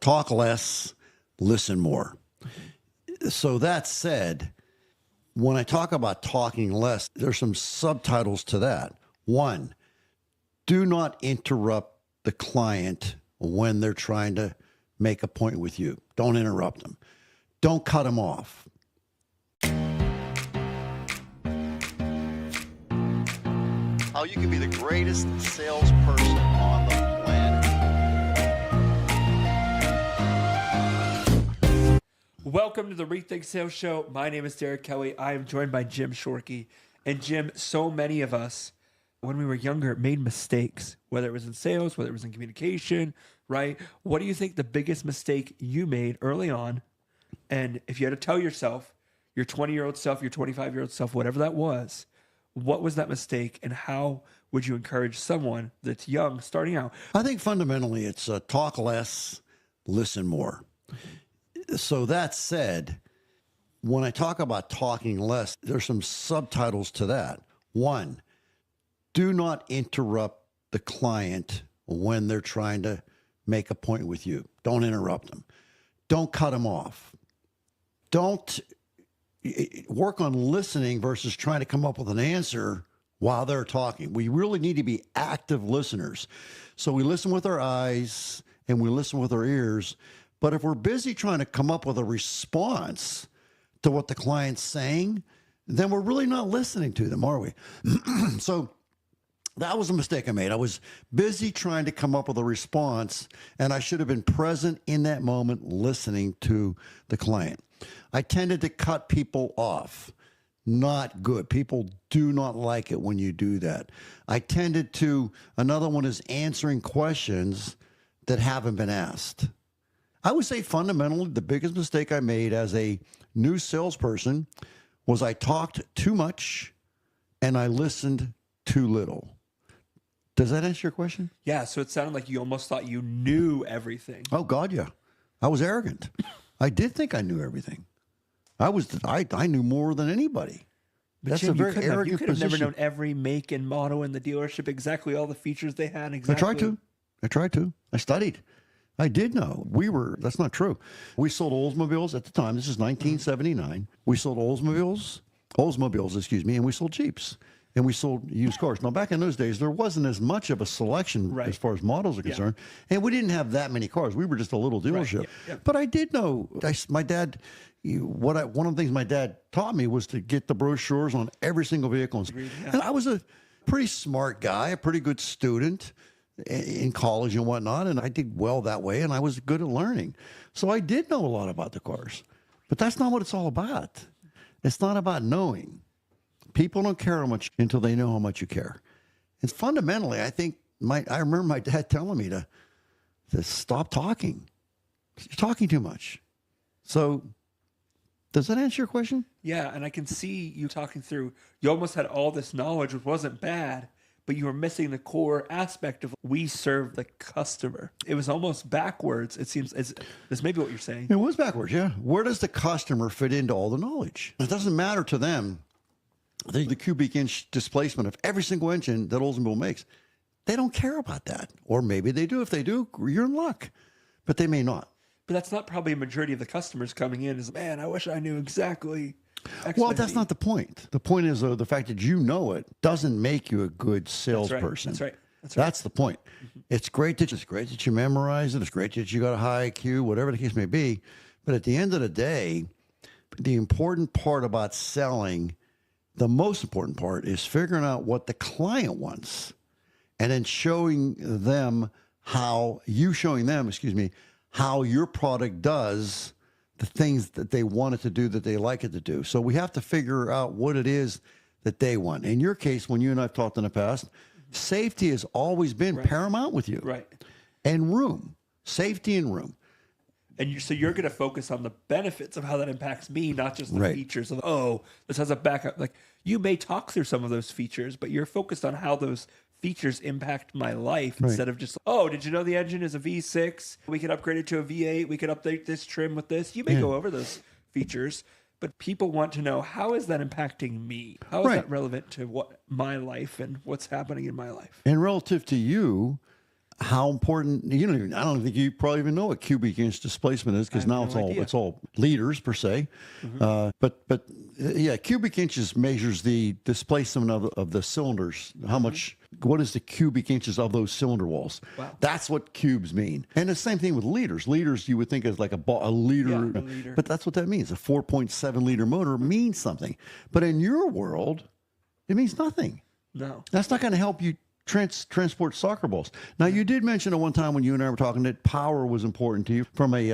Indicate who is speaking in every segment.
Speaker 1: talk less, listen more. So that said, when I talk about talking less, there's some subtitles to that. One, do not interrupt the client when they're trying to make a point with you. Don't interrupt them. Don't cut them off. How you can be the greatest salesperson on the planet.
Speaker 2: Welcome to the Rethink Sales Show. My name is Derek Kelly. I am joined by Jim Shorkey. And Jim, so many of us, when we were younger, made mistakes, whether it was in sales, whether it was in communication, right? What do you think the biggest mistake you made early on? And if you had to tell yourself, your 20-year-old self, your 25-year-old self, whatever that was, what was that mistake, and how would you encourage someone that's young, starting out?
Speaker 1: I think fundamentally it's talk less, listen more. So that said, when I talk about talking less, there's some subtitles to that. One, do not interrupt the client when they're trying to make a point with you. Don't interrupt them. Don't cut them off. Don't work on listening versus trying to come up with an answer while they're talking. We really need to be active listeners. So we listen with our eyes and we listen with our ears. But if we're busy trying to come up with a response to what the client's saying, then we're really not listening to them, are we? So that was a mistake I made. I was busy trying to come up with a response, and I should have been present in that moment listening to the client. I tended to cut people off. Not good. People do not like it when you do that. Another one is answering questions that haven't been asked. I would say fundamentally the biggest mistake I made as a new salesperson was I talked too much and I listened too little. Does that answer your question?
Speaker 2: Yeah, so it sounded like you almost thought you knew everything.
Speaker 1: Oh, God, yeah. I was arrogant. I did think I knew everything. I knew more than anybody.
Speaker 2: But
Speaker 1: That's
Speaker 2: Jim,
Speaker 1: a very arrogant
Speaker 2: you could have never
Speaker 1: position.
Speaker 2: known every make and model in the dealership, exactly all the features they had. Exactly.
Speaker 1: I tried to. I studied. I did know. That's not true. We sold Oldsmobiles at the time. This is 1979. We sold Oldsmobiles, and we sold Jeeps. And we sold used cars. Now, back in those days, there wasn't as much of a selection as far as models are concerned. And we didn't have that many cars. We were just a little dealership.
Speaker 2: Right. Yeah.
Speaker 1: But I did know, my dad, one of the things my dad taught me was to get the brochures on every single vehicle. And I was a pretty smart guy, a pretty good student in college and whatnot. And I did well that way. And I was good at learning. So I did know a lot about the cars. But that's not what it's all about. It's not about knowing. People don't care how much until they know how much you care. And fundamentally, I think I remember my dad telling me to stop talking. You're talking too much. So does that answer your question?
Speaker 2: Yeah, and I can see you talking through, you almost had all this knowledge, which wasn't bad, but you were missing the core aspect of we serve the customer. It was almost backwards, it seems. This may be what you're saying.
Speaker 1: It was backwards, yeah. Where does the customer fit into all the knowledge? It doesn't matter to them. The cubic inch displacement of every single engine that Oldsmobile makes. They don't care about that. Or maybe they do. If they do, you're in luck. But they may not.
Speaker 2: But that's not probably a majority of the customers coming in is, man, I wish I knew exactly X,
Speaker 1: Well,
Speaker 2: Y,
Speaker 1: that's
Speaker 2: Z.
Speaker 1: not the point. The point is, though, the fact that you know it doesn't make you a good salesperson.
Speaker 2: That's right.
Speaker 1: That's the point. Mm-hmm. It's great that you memorize it. It's great that you got a high IQ, whatever the case may be. But at the end of the day, the important part about selling, the most important part, is figuring out what the client wants and then showing them how your product does the things that they want it to do, that they like it to do. So we have to figure out what it is that they want. In your case, when you and I have talked in the past, safety has always been paramount with you.
Speaker 2: Right.
Speaker 1: And room, safety and room.
Speaker 2: And so you're going to focus on the benefits of how that impacts me, not just the features of, this has a backup. Like, you may talk through some of those features, but you're focused on how those features impact my life instead of just, did you know the engine is a V6? We could upgrade it to a V8. We could update this trim with this. You may go over those features, but people want to know, how is that impacting me? How is that relevant to what my life and what's happening in my life?
Speaker 1: And relative to you, how important, I don't think you probably even know what cubic inch displacement is, because now it's all liters per se. But yeah, cubic inches measures the displacement of the cylinders. How much, what is the cubic inches of those cylinder walls?
Speaker 2: Wow.
Speaker 1: That's what cubes mean. And the same thing with liters. Liters you would think is like a liter,
Speaker 2: Yeah, a liter.
Speaker 1: but that's what that means. A 4.7 liter motor means something. But in your world, it means nothing.
Speaker 2: No.
Speaker 1: That's not going to help you transport soccer balls. Now, you did mention at one time when you and I were talking that power was important to you from a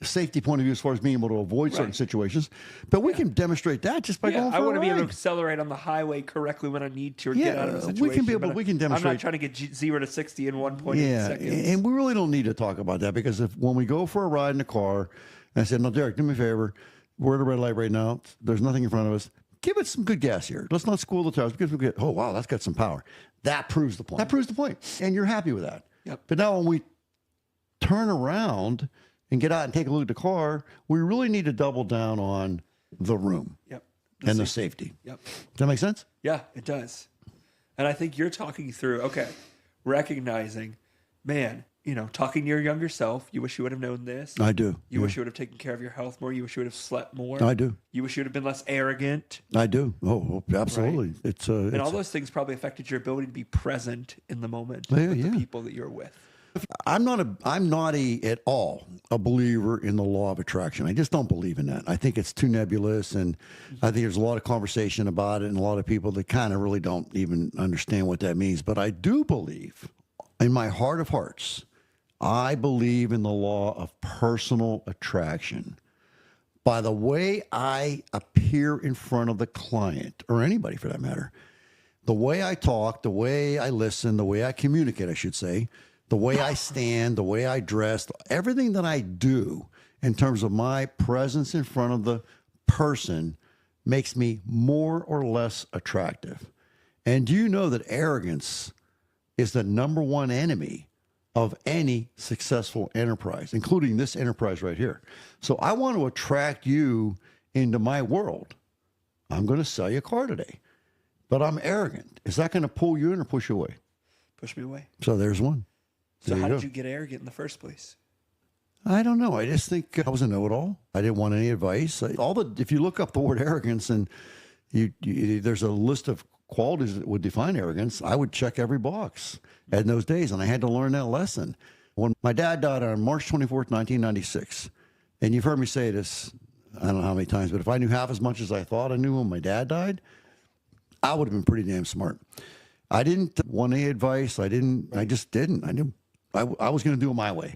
Speaker 1: safety point of view as far as being able to avoid certain situations. But we can demonstrate that just by going for
Speaker 2: I want
Speaker 1: a
Speaker 2: to be able to
Speaker 1: ride.
Speaker 2: accelerate on the highway correctly when I need to or get out of a situation.
Speaker 1: we can demonstrate.
Speaker 2: I'm not trying to get 0 to 60 in 1.8 seconds.
Speaker 1: And we really don't need to talk about that, because when we go for a ride in the car, and I said, no, Derek, do me a favor. We're at a red light right now. There's nothing in front of us. Give it some good gas here. Let's not school the tires, because we get, oh, wow, that's got some power. That proves the point. And you're happy with that.
Speaker 2: Yep.
Speaker 1: But now when we turn around and get out and take a look at the car, we really need to double down on the room
Speaker 2: Yep.
Speaker 1: and the safety.
Speaker 2: Yep.
Speaker 1: Does that make sense?
Speaker 2: Yeah, it does. And I think you're talking through, recognizing, man, talking to your younger self, you wish you would have known this.
Speaker 1: I do.
Speaker 2: You wish you would have taken care of your health more. You wish you would have slept more.
Speaker 1: I do.
Speaker 2: You wish you would have been less arrogant.
Speaker 1: I do. Oh, absolutely.
Speaker 2: Right? And all those things probably affected your ability to be present in the moment with the people that you're with.
Speaker 1: I'm not at all a believer in the law of attraction. I just don't believe in that. I think it's too nebulous, and I think there's a lot of conversation about it, and a lot of people that kind of really don't even understand what that means. But I do believe, in my heart of hearts, I believe in the law of personal attraction. By the way I appear in front of the client, or anybody for that matter, the way I talk, the way I listen, the way I communicate, I should say, the way I stand, the way I dress, everything that I do in terms of my presence in front of the person makes me more or less attractive. And do you know that arrogance is the number one enemy of any successful enterprise, including this enterprise right here? So I want to attract you into my world. I'm going to sell you a car today, but I'm arrogant. Is that going to pull you in or push you away?
Speaker 2: Push me away.
Speaker 1: So there's one.
Speaker 2: So
Speaker 1: There
Speaker 2: how
Speaker 1: you
Speaker 2: did
Speaker 1: go.
Speaker 2: you get arrogant in the first place?
Speaker 1: I don't know. I just think I was a know-it-all. I didn't want any advice. If you look up the word arrogance and there's a list of qualities that would define arrogance, I would check every box in those days, and I had to learn that lesson. When my dad died on March 24th, 1996, and you've heard me say this, I don't know how many times, but if I knew half as much as I thought I knew when my dad died, I would have been pretty damn smart. I didn't want any advice. I just didn't. I was going to do it my way.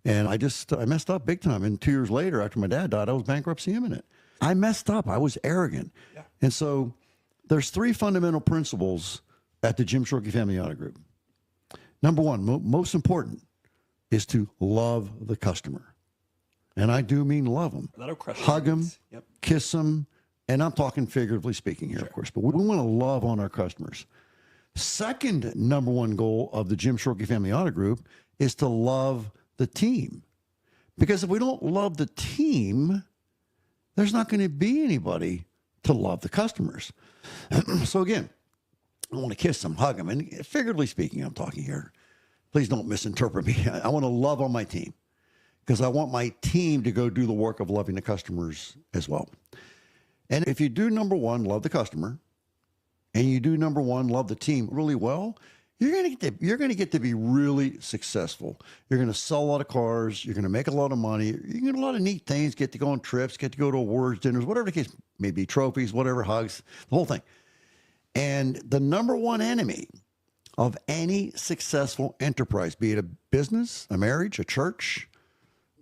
Speaker 1: And I messed up big time. And 2 years later, after my dad died, I was bankruptcy imminent. I messed up. I was arrogant. Yeah. And so there's 3 fundamental principles at the Jim Shorkey Family Auto Group. Number one, most important, is to love the customer. And I do mean love them. Hug them, kiss them. And I'm talking figuratively speaking here, of course. But we want to love on our customers. Second number one goal of the Jim Shorkey Family Auto Group is to love the team. Because if we don't love the team, there's not going to be anybody to love the customers. So again, I want to kiss them, hug them, and figuratively speaking, I'm talking here. Please don't misinterpret me. I want to love on my team because I want my team to go do the work of loving the customers as well. And if you do number one, love the customer, and you do number one, love the team really well, you're going to get to be really successful. You're going to sell a lot of cars. You're going to make a lot of money. You can get a lot of neat things, get to go on trips, get to go to awards, dinners, whatever the case may be, trophies, whatever, hugs, the whole thing. And the number one enemy of any successful enterprise, be it a business, a marriage, a church,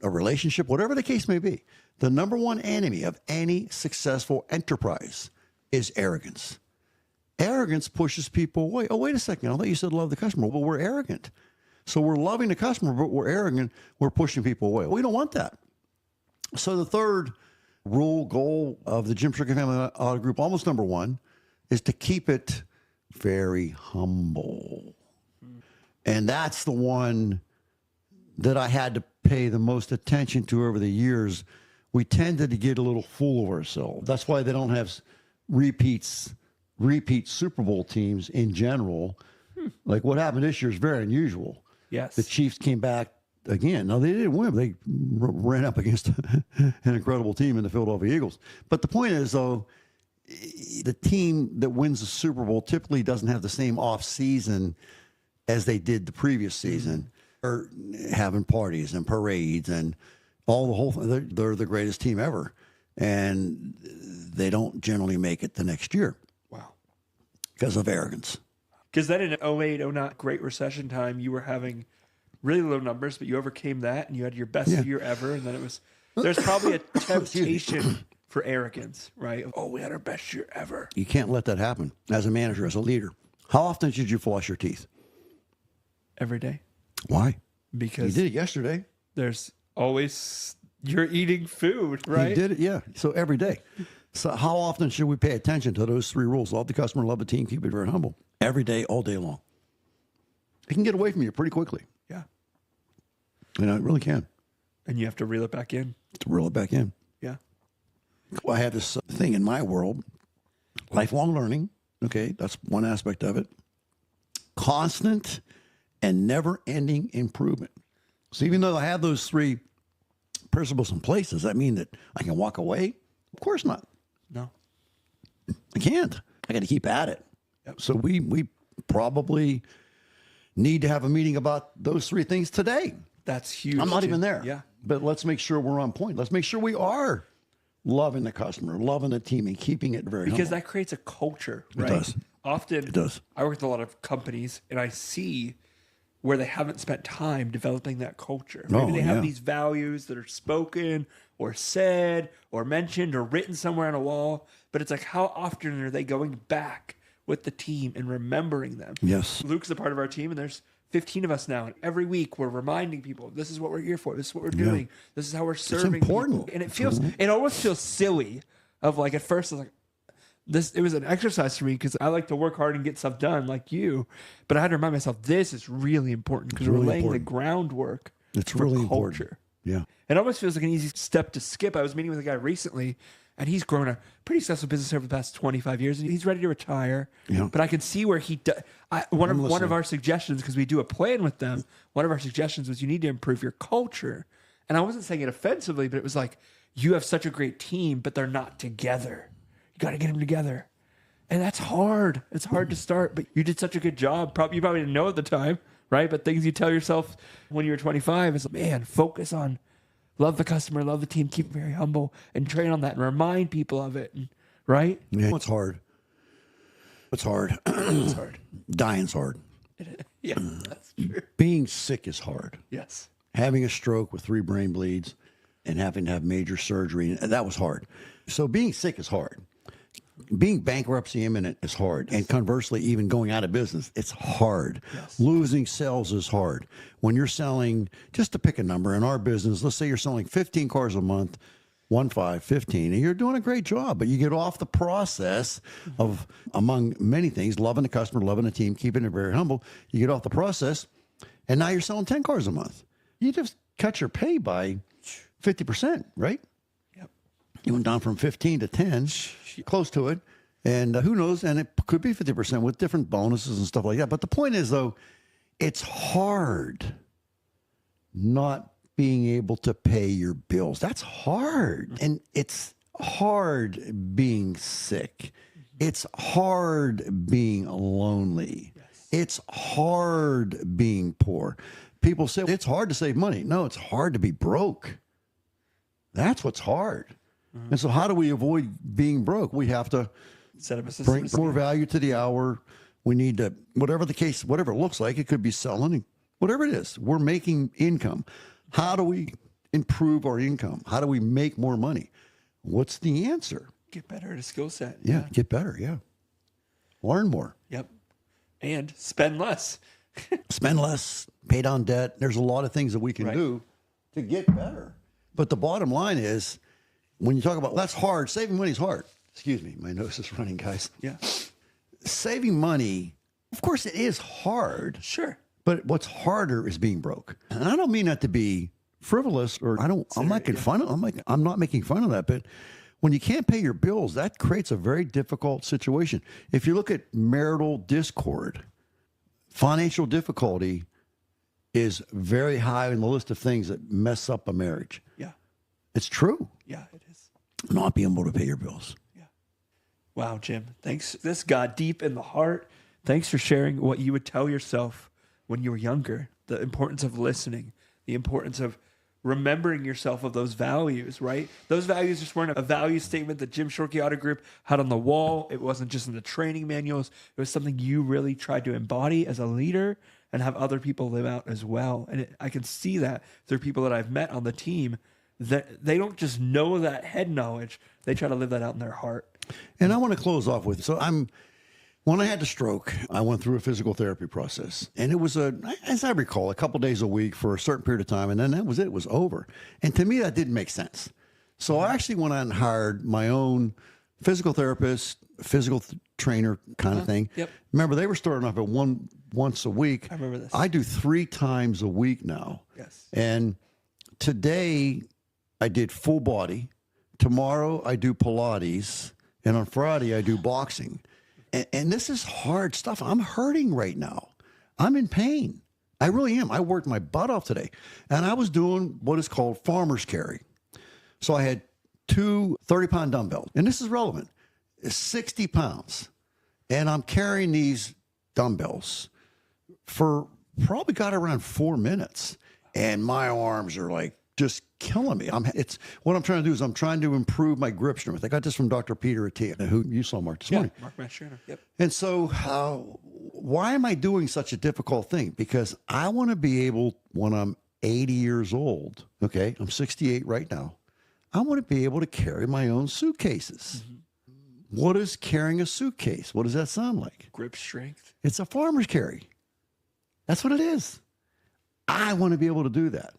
Speaker 1: a relationship, whatever the case may be, the number one enemy of any successful enterprise is arrogance. Arrogance pushes people away. Oh, wait a second. I thought you said love the customer. Well, we're arrogant. So we're loving the customer, but we're arrogant. We're pushing people away. We don't want that. So the third rule, goal of the Jim Shorkey Family Auto Group, almost number one, is to keep it very humble. And that's the one that I had to pay the most attention to over the years. We tended to get a little full of ourselves. That's why they don't have repeat Super Bowl teams in general. Like what happened this year is very unusual.
Speaker 2: Yes.
Speaker 1: The Chiefs came back again. Now, they didn't win. They ran up against an incredible team in the Philadelphia Eagles. But the point is, though, the team that wins the Super Bowl typically doesn't have the same off season as they did the previous season. Or having parties and parades and all the whole thing. They're the greatest team ever. And they don't generally make it the next year.
Speaker 2: Wow.
Speaker 1: Because of arrogance.
Speaker 2: Because then in 08, 09, Great Recession time, you were having really low numbers, but you overcame that and you had your best year ever. And then there's probably a temptation for arrogance, right? Oh, we had our best year ever.
Speaker 1: You can't let that happen as a manager, as a leader. How often should you floss your teeth?
Speaker 2: Every day.
Speaker 1: Why?
Speaker 2: Because
Speaker 1: you did it yesterday.
Speaker 2: There's always, you're eating food, right?
Speaker 1: You did it, yeah. So every day. So how often should we pay attention to those 3 rules? Love the customer, love the team, keep it very humble. Every day, all day long. It can get away from you pretty quickly.
Speaker 2: Yeah.
Speaker 1: You know, it really can.
Speaker 2: And you have to reel it back in.
Speaker 1: To reel it back in.
Speaker 2: Yeah.
Speaker 1: Well, I have this thing in my world, lifelong learning. Okay, that's one aspect of it. Constant and never-ending improvement. So even though I have those 3 principles in place, does that mean that I can walk away? Of course not.
Speaker 2: No.
Speaker 1: I can't. I got to keep at it.
Speaker 2: Yep.
Speaker 1: So we probably need to have a meeting about those 3 things today.
Speaker 2: That's huge.
Speaker 1: I'm not even there.
Speaker 2: Yeah.
Speaker 1: But let's make sure we're on point. Let's make sure we are loving the customer, loving the team, and keeping it very
Speaker 2: Because
Speaker 1: humble.
Speaker 2: that creates a culture, right?
Speaker 1: It does.
Speaker 2: Often,
Speaker 1: It does.
Speaker 2: I work with a lot of companies and I see where they haven't spent time developing that culture. Maybe they have these values that are spoken or said or mentioned or written somewhere on a wall, but it's like, how often are they going back with the team and remembering them?
Speaker 1: Yes.
Speaker 2: Luke's a part of our team, and there's 15 of us now, and every week we're reminding people, this is what we're here for, this is what we're doing, this is how we're serving
Speaker 1: important.
Speaker 2: people. And it almost feels silly of like, at first I was like, it was an exercise for me because I like to work hard and get stuff done like you, but I had to remind myself, this is really important because we're laying the groundwork for
Speaker 1: really
Speaker 2: culture.
Speaker 1: important. Yeah.
Speaker 2: It almost feels like an easy step to skip. I was meeting with a guy recently, and he's grown a pretty successful business over the past 25 years, and he's ready to retire.
Speaker 1: Yeah.
Speaker 2: But I can see where he does. One of our suggestions, because we do a plan with them, one of our suggestions was you need to improve your culture. And I wasn't saying it offensively, but it was like, you have such a great team, but they're not together. You got to get them together. And that's hard. It's hard to start, but you did such a good job. You probably didn't know at the time, right? But things you tell yourself when you were 25 is, man, focus on love the customer, love the team, keep it very humble, and train on that and remind people of it, right?
Speaker 1: Yeah. It's hard. It's hard.
Speaker 2: It's hard.
Speaker 1: Dying's hard.
Speaker 2: Yeah, that's true.
Speaker 1: Being sick is hard.
Speaker 2: Yes.
Speaker 1: Having a stroke with 3 brain bleeds and having to have major surgery, that was hard. So being sick is hard. Being bankruptcy imminent is hard. And conversely, even going out of business, it's hard.
Speaker 2: Yes.
Speaker 1: Losing sales is hard. When you're selling, just to pick a number, in our business, let's say you're selling 15 cars a month, 15, and you're doing a great job, but you get off the process of, among many things, loving the customer, loving the team, keeping it very humble. You get off the process, and now you're selling 10 cars a month. You just cut your pay by 50%, right?
Speaker 2: Yep.
Speaker 1: You went down from 15 to 10, close to it. And who knows? And it could be 50% with different bonuses and stuff like that. But the point is, though, it's hard not being able to pay your bills. That's hard. And it's hard being sick. It's hard being lonely. Yes. It's hard being poor. People say it's hard to save money. No, it's hard to be broke. That's what's hard. Mm-hmm. And so how do we avoid being broke? We have to
Speaker 2: set up a system,
Speaker 1: bring more value to the hour. We need to, whatever the case, whatever it looks like, it could be selling, whatever it is, we're making income. How do we improve our income? How do we make more money? What's the answer?
Speaker 2: Get better at a skill set.
Speaker 1: Yeah, get better. Yeah. Learn more.
Speaker 2: Yep. And spend less.
Speaker 1: Spend less, pay down debt. There's a lot of things that we can do to get better. But the bottom line is, when you talk about, that's hard. Saving money is hard. Excuse me, my nose is running, guys.
Speaker 2: Yeah.
Speaker 1: Saving money, of course, it is hard.
Speaker 2: Sure.
Speaker 1: But what's harder is being broke. And I don't mean that to be frivolous, or I'm not making fun of. I'm not making fun of that. But when you can't pay your bills, that creates a very difficult situation. If you look at marital discord, financial difficulty, is very high on the list of things that mess up a marriage.
Speaker 2: Yeah.
Speaker 1: It's true.
Speaker 2: Yeah, it is.
Speaker 1: Not being able to pay your bills.
Speaker 2: Yeah. Wow, Jim. Thanks. This got deep in the heart. Thanks for sharing what you would tell yourself when you were younger. The importance of listening, the importance of remembering yourself of those values, right? Those values just weren't a value statement that Jim Shorkey Auto Group had on the wall. It wasn't just in the training manuals. It was something you really tried to embody as a leader and have other people live out as well. And I can see that through people that I've met on the team, that they don't just know that head knowledge, they try to live that out in their heart.
Speaker 1: And I want to close off with, when I had the stroke, I went through a physical therapy process. And it was, as I recall, a couple days a week for a certain period of time. And then that was it. It was over. And to me, that didn't make sense. So I actually went out and hired my own physical therapist, physical trainer kind of thing.
Speaker 2: Yep.
Speaker 1: Remember, they were starting off at once a week.
Speaker 2: I remember this.
Speaker 1: I do 3 times a week now.
Speaker 2: Yes.
Speaker 1: And today I did full body. Tomorrow I do Pilates. And on Friday I do boxing. And this is hard stuff. I'm hurting right now. I'm in pain. I really am. I worked my butt off today. And I was doing what is called farmer's carry. So I had 2 30-pound dumbbells. And this is relevant. It's 60 pounds. And I'm carrying these dumbbells for probably got around 4 minutes. And my arms are like just killing me. What I'm trying to do is I'm trying to improve my grip strength. I got this from Dr. Peter Attia, who you saw, Mark, this morning.
Speaker 2: Mark Mastrano. Yep.
Speaker 1: And so why am I doing such a difficult thing? Because I want to be able, when I'm 80 years old, okay, I'm 68 right now, I want to be able to carry my own suitcases. Mm-hmm. What is carrying a suitcase? What does that sound like?
Speaker 2: Grip strength.
Speaker 1: It's a farmer's carry. That's what it is. I want to be able to do that.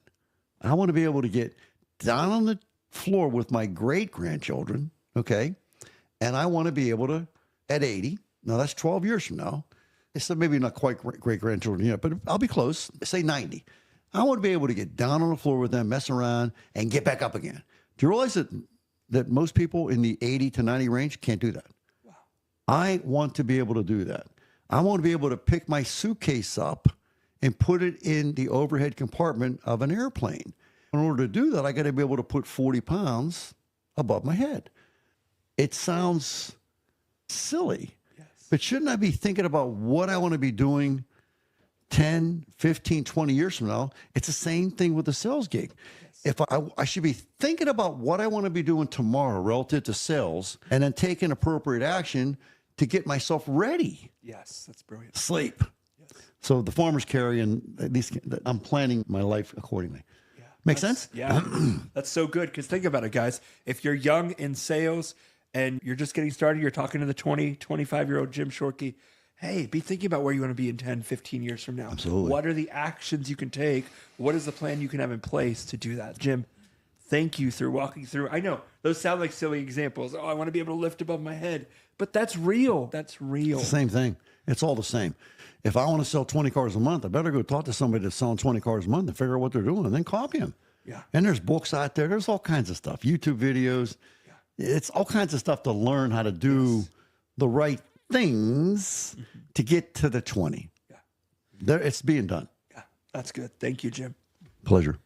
Speaker 1: I want to be able to get down on the floor with my great-grandchildren, okay? And I want to be able to, at 80, now that's 12 years from now, so maybe not quite great-grandchildren yet, but I'll be close, say 90. I want to be able to get down on the floor with them, mess around, and get back up again. Do you realize that most people in the 80 to 90 range can't do that? Wow. I want to be able to do that. I want to be able to pick my suitcase up and put it in the overhead compartment of an airplane. In order to do that, I got to be able to put 40 pounds above my head. It sounds silly, yes, but shouldn't I be thinking about what I want to be doing 10, 15, 20 years from now? It's the same thing with the sales gig. Yes. If I should be thinking about what I want to be doing tomorrow relative to sales and then taking appropriate action to get myself ready.
Speaker 2: Yes, that's brilliant.
Speaker 1: Sleep. So the farmer's carry, and at least I'm planning my life accordingly. Yeah, make sense?
Speaker 2: Yeah, that's so good. Because think about it, guys. If you're young in sales and you're just getting started, you're talking to the 20, 25-year-old Jim Shorkey, hey, be thinking about where you want to be in 10, 15 years from now.
Speaker 1: Absolutely.
Speaker 2: What are the actions you can take? What is the plan you can have in place to do that? Jim, thank you for walking through. I know those sound like silly examples. Oh, I want to be able to lift above my head. But that's real. That's real.
Speaker 1: It's the same thing. It's all the same. If I want to sell 20 cars a month, I better go talk to somebody that's selling 20 cars a month and figure out what they're doing and then copy them.
Speaker 2: Yeah.
Speaker 1: And there's books out there. There's all kinds of stuff, YouTube videos. Yeah. It's all kinds of stuff to learn how to do the right things to get to the 20. Yeah. It's being done.
Speaker 2: Yeah. That's good. Thank you, Jim.
Speaker 1: Pleasure.